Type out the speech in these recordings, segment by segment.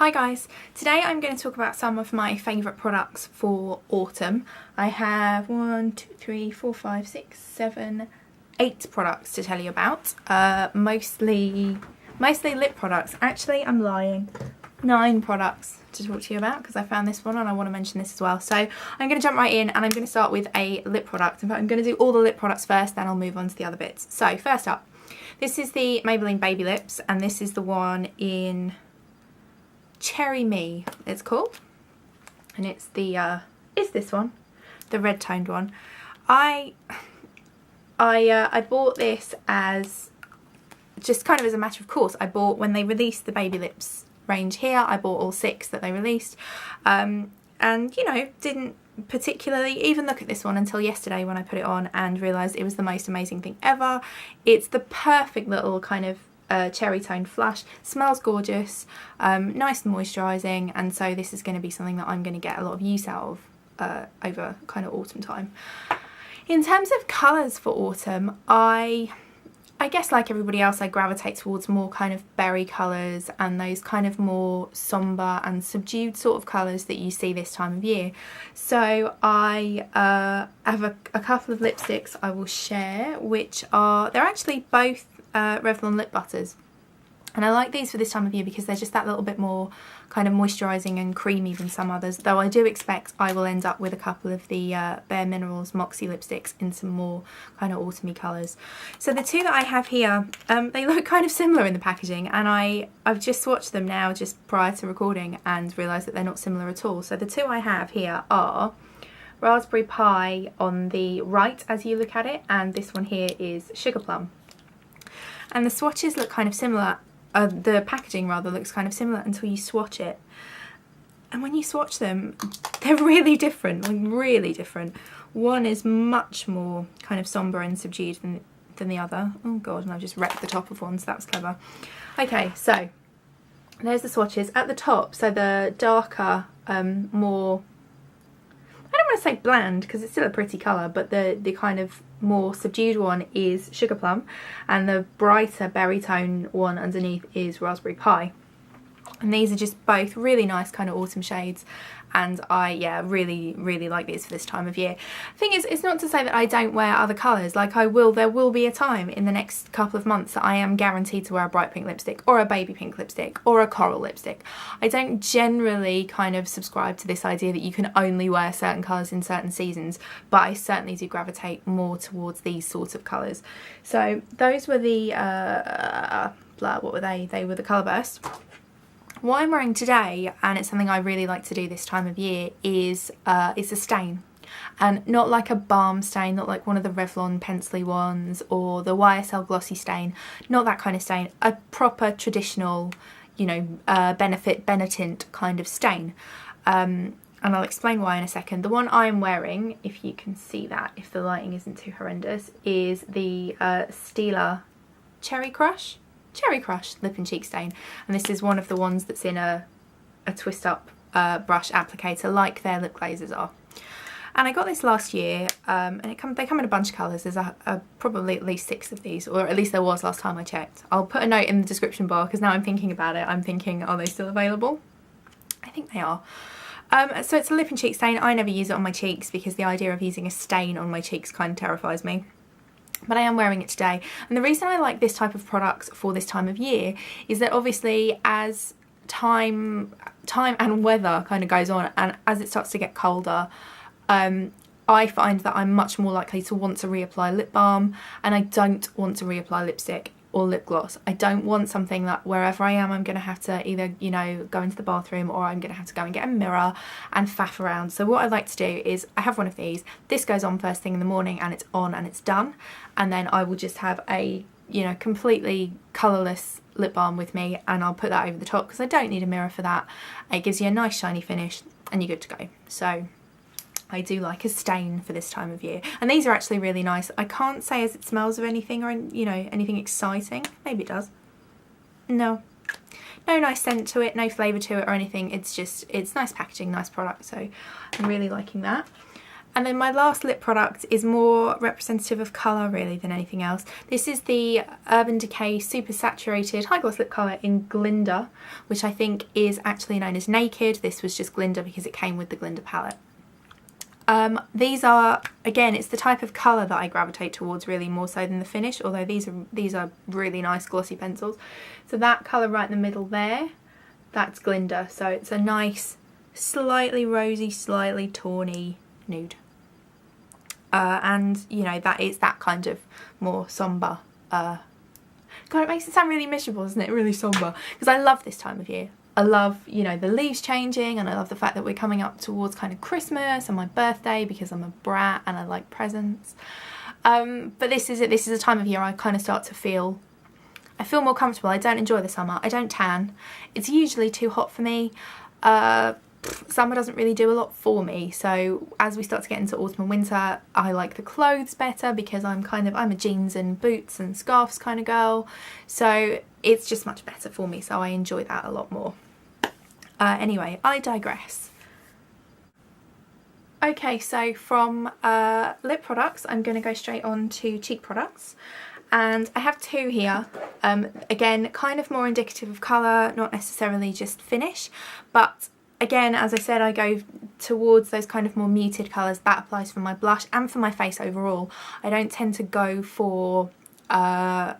Hi guys, today I'm going to talk about some of my favourite products for autumn. I have 8 products to tell you about, mostly lip products. Actually, I'm lying, 9 products to talk to you about because I found this one and I want to mention this as well. So I'm going to jump right in and I'm going to start with a lip product. In fact, I'm going to do all the lip products first, then I'll move on to the other bits. So first up, this is the Maybelline Baby Lips, and this is the one in Cherry Me, it's called, and it's the this one, the red toned one. I bought this as just kind of as a matter of course. I bought, when they released the Baby Lips range here, I bought all 6 that they released, and you know, didn't particularly even look at this one until yesterday when I put it on and realised it was the most amazing thing ever. It's the perfect little kind of cherry toned flush, smells gorgeous, nice and moisturising, and so this is going to be something that I'm going to get a lot of use out of over kind of autumn time. In terms of colours for autumn, I guess like everybody else I gravitate towards more kind of berry colours and those kind of more sombre and subdued sort of colours that you see this time of year. So I have a couple of lipsticks I will share, which are, they're actually both Revlon lip butters, and I like these for this time of year because they're just that little bit more kind of moisturising and creamy than some others, though I do expect I will end up with a couple of the Bare Minerals Moxie lipsticks in some more kind of autumny colours. So the 2 that I have here, they look kind of similar in the packaging, and I've just swatched them now just prior to recording and realised that they're not similar at all. So the 2 I have here are Raspberry Pie on the right as you look at it, and this one here is Sugar Plum. And the swatches look kind of similar, the packaging rather looks kind of similar until you swatch it. And when you swatch them, they're really different, like really different. One is much more kind of sombre and subdued than the other. Oh god, and I've just wrecked the top of one, so that was clever. Okay, so there's the swatches. At the top, so the darker, more, I don't want to say bland because it's still a pretty colour, but the kind of more subdued one is Sugar Plum, and the brighter berry tone one underneath is Raspberry Pie. And these are just both really nice kind of autumn shades, and I really like these for this time of year. Thing is, it's not to say that I don't wear other colours. Like there will be a time in the next couple of months that I am guaranteed to wear a bright pink lipstick or a baby pink lipstick or a coral lipstick. I don't generally kind of subscribe to this idea that you can only wear certain colours in certain seasons, but I certainly do gravitate more towards these sorts of colours. So those were the what were they? They were the Colour Burst. What I'm wearing today, and it's something I really like to do this time of year, is a stain. And not like a balm stain, not like one of the Revlon pencily ones or the YSL glossy stain, not that kind of stain, a proper traditional, you know, Benefit Benetint kind of stain. And I'll explain why in a second. The one I'm wearing, if you can see that, if the lighting isn't too horrendous, is the Stila Cherry Crush lip and cheek stain, and this is one of the ones that's in a twist up brush applicator like their lip glazes are. And I got this last year, and they come in a bunch of colours. There's probably at least 6 of these, or at least there was last time I checked. I'll put a note in the description bar because now I'm thinking about it. I'm thinking, are they still available? I think they are. So it's a lip and cheek stain. I never use it on my cheeks because the idea of using a stain on my cheeks kind of terrifies me. But I am wearing it today, and the reason I like this type of product for this time of year is that obviously as time and weather kind of goes on, and as it starts to get colder, I find that I'm much more likely to want to reapply lip balm, and I don't want to reapply lipstick or lip gloss. I don't want something that wherever I am I'm going to have to either, you know, go into the bathroom or I'm going to have to go and get a mirror and faff around. So what I like to do is I have one of these. This goes on first thing in the morning and it's on and it's done. And then I will just have a, you know, completely colourless lip balm with me, and I'll put that over the top because I don't need a mirror for that. It gives you a nice shiny finish and you're good to go. So I do like a stain for this time of year, and these are actually really nice. I can't say as it smells of anything or, you know, anything exciting. Maybe it does. No nice scent to it, no flavour to it or anything. It's just, it's nice packaging, nice product, so I'm really liking that. And then my last lip product is more representative of colour really than anything else. This is the Urban Decay Super Saturated High Gloss Lip Colour in Glinda, which I think is actually known as Naked. This was just Glinda because it came with the Glinda palette. These are, again, it's the type of colour that I gravitate towards really more so than the finish, although these are really nice glossy pencils. So that colour right in the middle there, that's Glinda. So it's a nice, slightly rosy, slightly tawny nude. And, you know, that is that kind of more sombre. God, it makes it sound really miserable, doesn't it? Really sombre. Because I love this time of year. I love, you know, the leaves changing, and I love the fact that we're coming up towards kind of Christmas and my birthday because I'm a brat and I like presents. But this is a time of year I kind of start to feel, I feel more comfortable. I don't enjoy the summer. I don't tan. It's usually too hot for me. Summer doesn't really do a lot for me, so as we start to get into autumn and winter, I like the clothes better because I'm a jeans and boots and scarves kind of girl, so it's just much better for me, so I enjoy that a lot more. Anyway, I digress. Okay, so from lip products, I'm going to go straight on to cheek products. And I have two here, again, kind of more indicative of colour, not necessarily just finish, but again, as I said, I go towards those kind of more muted colours. That applies for my blush and for my face overall. I don't tend to go for, I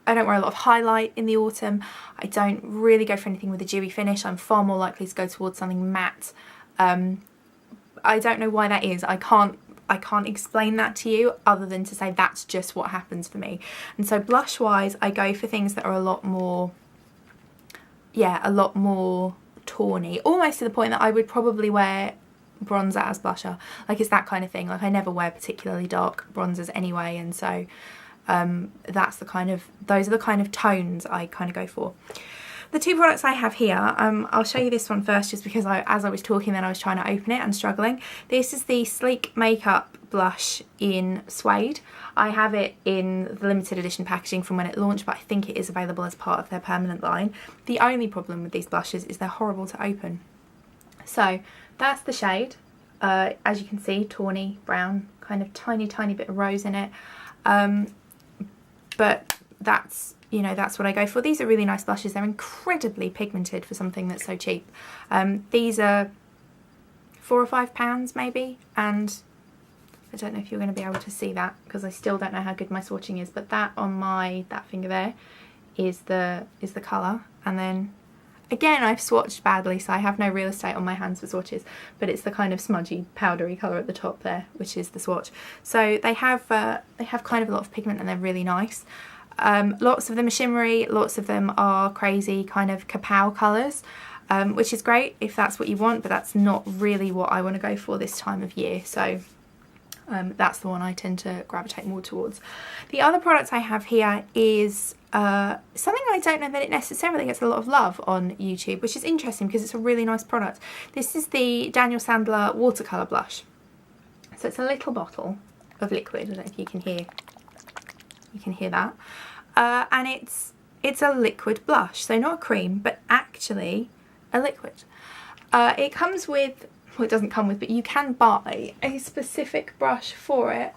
don't wear a lot of highlight in the autumn. I don't really go for anything with a dewy finish. I'm far more likely to go towards something matte. I don't know why that is. I can't explain that to you other than to say that's just what happens for me. And so blush wise, I go for things that are a lot more tawny, almost to the point that I would probably wear bronzer as blusher. Like, it's that kind of thing. Like, I never wear particularly dark bronzers anyway, and so those are the kind of tones I kind of go for. The two products I have here, I'll show you this one first just because as I was talking then I was trying to open it and struggling. This is the Sleek Makeup blush in Suede. I have it in the limited edition packaging from when it launched, but I think it is available as part of their permanent line. The only problem with these blushes is they're horrible to open. So that's the shade. As you can see, tawny, brown, kind of tiny bit of rose in it. But that's what I go for. These are really nice blushes. They're incredibly pigmented for something that's so cheap. These are £4 or £5 maybe, and I don't know if you're going to be able to see that because I still don't know how good my swatching is, but that on that finger there is the colour. And then again, I've swatched badly, so I have no real estate on my hands for swatches, but it's the kind of smudgy powdery colour at the top there, which is the swatch. So they have kind of a lot of pigment and they're really nice. Lots of them are shimmery, lots of them are crazy kind of kapow colours, which is great if that's what you want, but that's not really what I want to go for this time of year. So that's the one I tend to gravitate more towards. The other product I have here is something I don't know that it necessarily gets a lot of love on YouTube, which is interesting because it's a really nice product. This is the Daniel Sandler watercolour blush. So it's a little bottle of liquid. I don't know if you can hear that. And it's a liquid blush, so not a cream, but actually a liquid. It comes with, well, it doesn't come with, but you can buy a specific brush for it,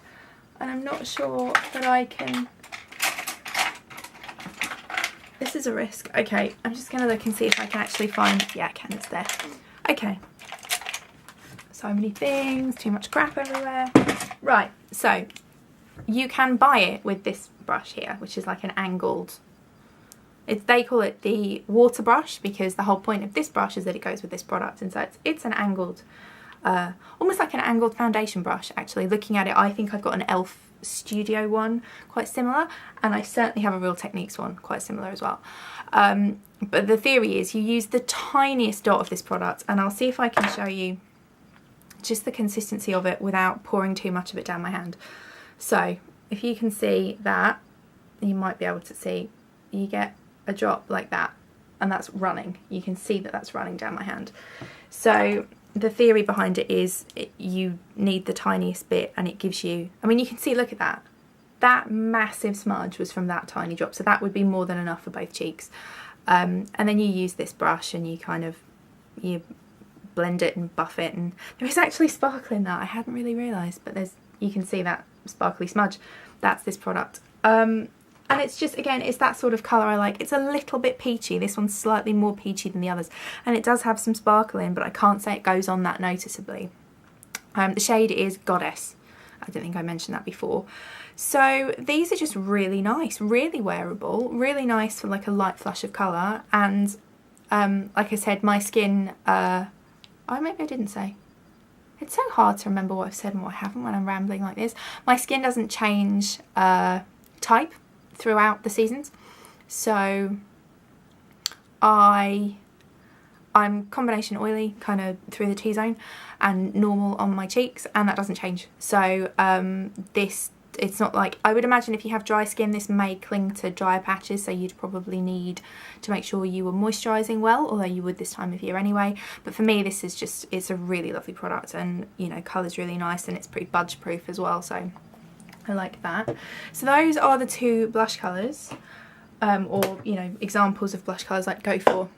and I'm not sure that I can. This is a risk. Okay, I'm just gonna look and see if I can actually find, yeah, I can, it's there. Okay. So many things, too much crap everywhere. Right, so you can buy it with this brush here, which is like an angled, they call it the water brush because the whole point of this brush is that it goes with this product, and so it's an angled, almost like an angled foundation brush actually. Looking at it, I think I've got an e.l.f. Studio one quite similar, and I certainly have a Real Techniques one quite similar as well. But the theory is you use the tiniest dot of this product, and I'll see if I can show you just the consistency of it without pouring too much of it down my hand. So if you can see that, you might be able to see, you get a drop like that, and that's running. You can see that that's running down my hand. So the theory behind it is you need the tiniest bit, and it gives you, I mean, you can see, look at that. That massive smudge was from that tiny drop, so that would be more than enough for both cheeks. And then you use this brush and you kind of, you blend it and buff it, and there is actually sparkle in that. I hadn't really realised, but you can see that sparkly smudge. That's this product. And it's just, again, it's that sort of colour I like. It's a little bit peachy. This one's slightly more peachy than the others, and it does have some sparkle in, but I can't say it goes on that noticeably. The shade is Goddess. I don't think I mentioned that before. So these are just really nice, really wearable, really nice for like a light flush of colour. And like I said, my skin, maybe I didn't say. It's so hard to remember what I've said and what I haven't when I'm rambling like this. My skin doesn't change type throughout the seasons. So I'm combination oily, kind of through the T-zone, and normal on my cheeks, and that doesn't change. So it's not like, I would imagine if you have dry skin, this may cling to drier patches, so you'd probably need to make sure you were moisturising well, although you would this time of year anyway. But for me, this is just, it's a really lovely product, and you know, colour's really nice, and it's pretty budge proof as well, so I like that. So those are the two blush colours, or you know, examples of blush colours I'd go for.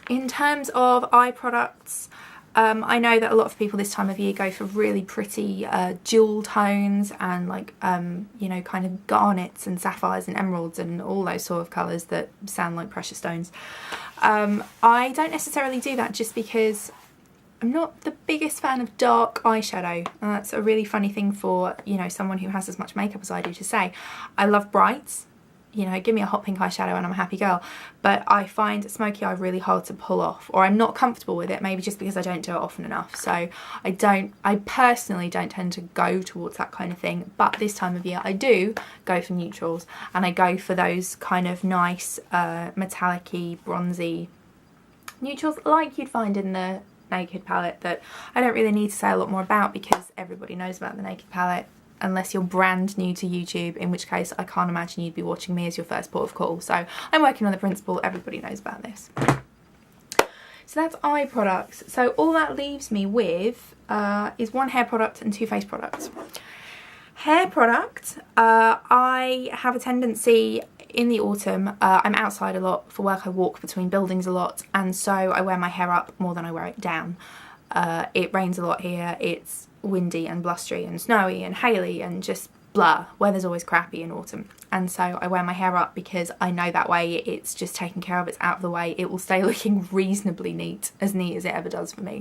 In terms of eye products, I know that a lot of people this time of year go for really pretty jewel tones and like, you know, kind of garnets and sapphires and emeralds and all those sort of colours that sound like precious stones. I don't necessarily do that just because I'm not the biggest fan of dark eyeshadow. That's a really funny thing for, you know, someone who has as much makeup as I do to say. I love brights. You know, give me a hot pink eyeshadow and I'm a happy girl, but I find smoky eye really hard to pull off, or I'm not comfortable with it, maybe just because I don't do it often enough. So I personally don't tend to go towards that kind of thing, but this time of year I do go for neutrals, and I go for those kind of nice metallic-y, bronzy neutrals like you'd find in the Naked palette, that I don't really need to say a lot more about because everybody knows about the Naked palette, unless you're brand new to YouTube, in which case I can't imagine you'd be watching me as your first port of call. So I'm working on the principle, everybody knows about this. So that's eye products. So all that leaves me with is one hair product and two face products. Hair product, I have a tendency in the autumn, I'm outside a lot for work, I walk between buildings a lot, and so I wear my hair up more than I wear it down. It rains a lot here, it's windy and blustery and snowy and haily and just blah. Weather's always crappy in autumn, and so I wear my hair up because I know that way it's just taken care of, it's out of the way, it will stay looking reasonably neat as it ever does for me,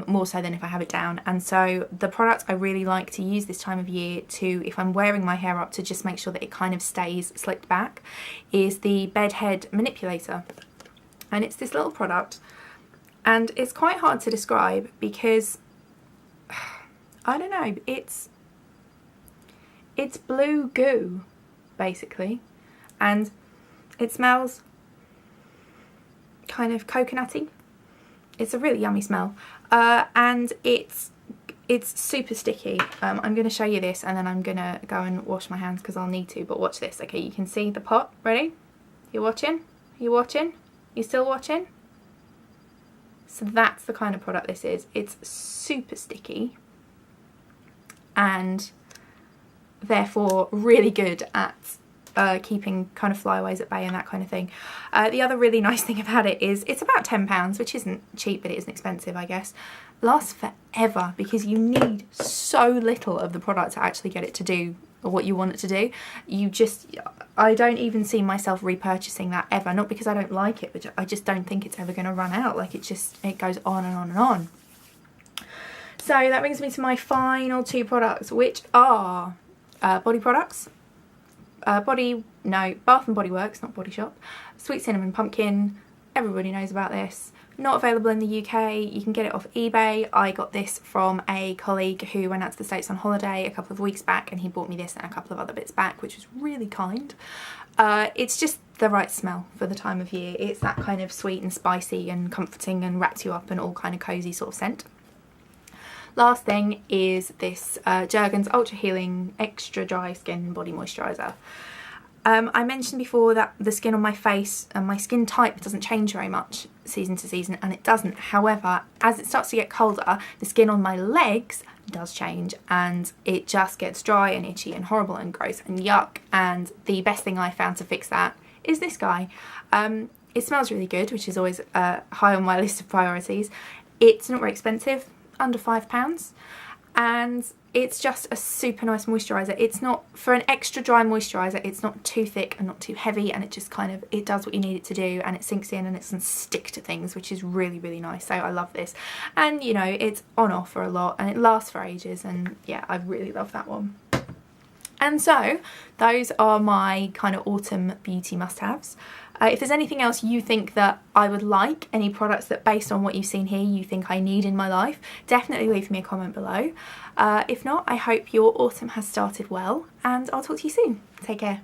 more so than if I have it down. And so the product I really like to use this time of year to, if I'm wearing my hair up, to just make sure that it kind of stays slicked back, is the Bed Head Manipulator. And it's this little product, and it's quite hard to describe because I don't know, it's blue goo basically, and it smells kind of coconutty. It's a really yummy smell, and it's super sticky. I'm going to show you this and then I'm going to go and wash my hands because I'll need to, but watch this. Okay, you can see the pot. Ready? You watching? You watching? You still watching? So that's the kind of product this is. It's super sticky and therefore really good at keeping kind of flyaways at bay and that kind of thing. The other really nice thing about it is it's about £10, which isn't cheap, but it isn't expensive, I guess. Lasts forever because you need so little of the product to actually get it to do what you want it to do. I don't even see myself repurchasing that ever, not because I don't like it, but I just don't think it's ever going to run out. Like, it goes on and on and on. So that brings me to my final two products, which are body products. Bath and Body Works, not Body Shop. Sweet Cinnamon Pumpkin, everybody knows about this. Not available in the UK, you can get it off eBay. I got this from a colleague who went out to the States on holiday a couple of weeks back, and he bought me this and a couple of other bits back, which was really kind. It's just the right smell for the time of year. It's that kind of sweet and spicy and comforting and wraps you up and all kind of cozy sort of scent. Last thing is this Jergens Ultra Healing Extra Dry Skin Body Moisturiser. I mentioned before that the skin on my face and my skin type doesn't change very much season to season, and it doesn't. However, as it starts to get colder, the skin on my legs does change and it just gets dry and itchy and horrible and gross and yuck. And the best thing I found to fix that is this guy. It smells really good, which is always high on my list of priorities. It's not very expensive, under £5, and it's just a super nice moisturiser. It's not, for an extra dry moisturiser, it's not too thick and not too heavy, and it just kind of, it does what you need it to do, and it sinks in and it doesn't stick to things, which is really, really nice. So I love this. And you know, it's on offer a lot and it lasts for ages, and yeah, I really love that one. And so those are my kind of autumn beauty must-haves. If there's anything else you think that I would like, any products that based on what you've seen here you think I need in my life, definitely leave me a comment below. If not, I hope your autumn has started well, and I'll talk to you soon. Take care.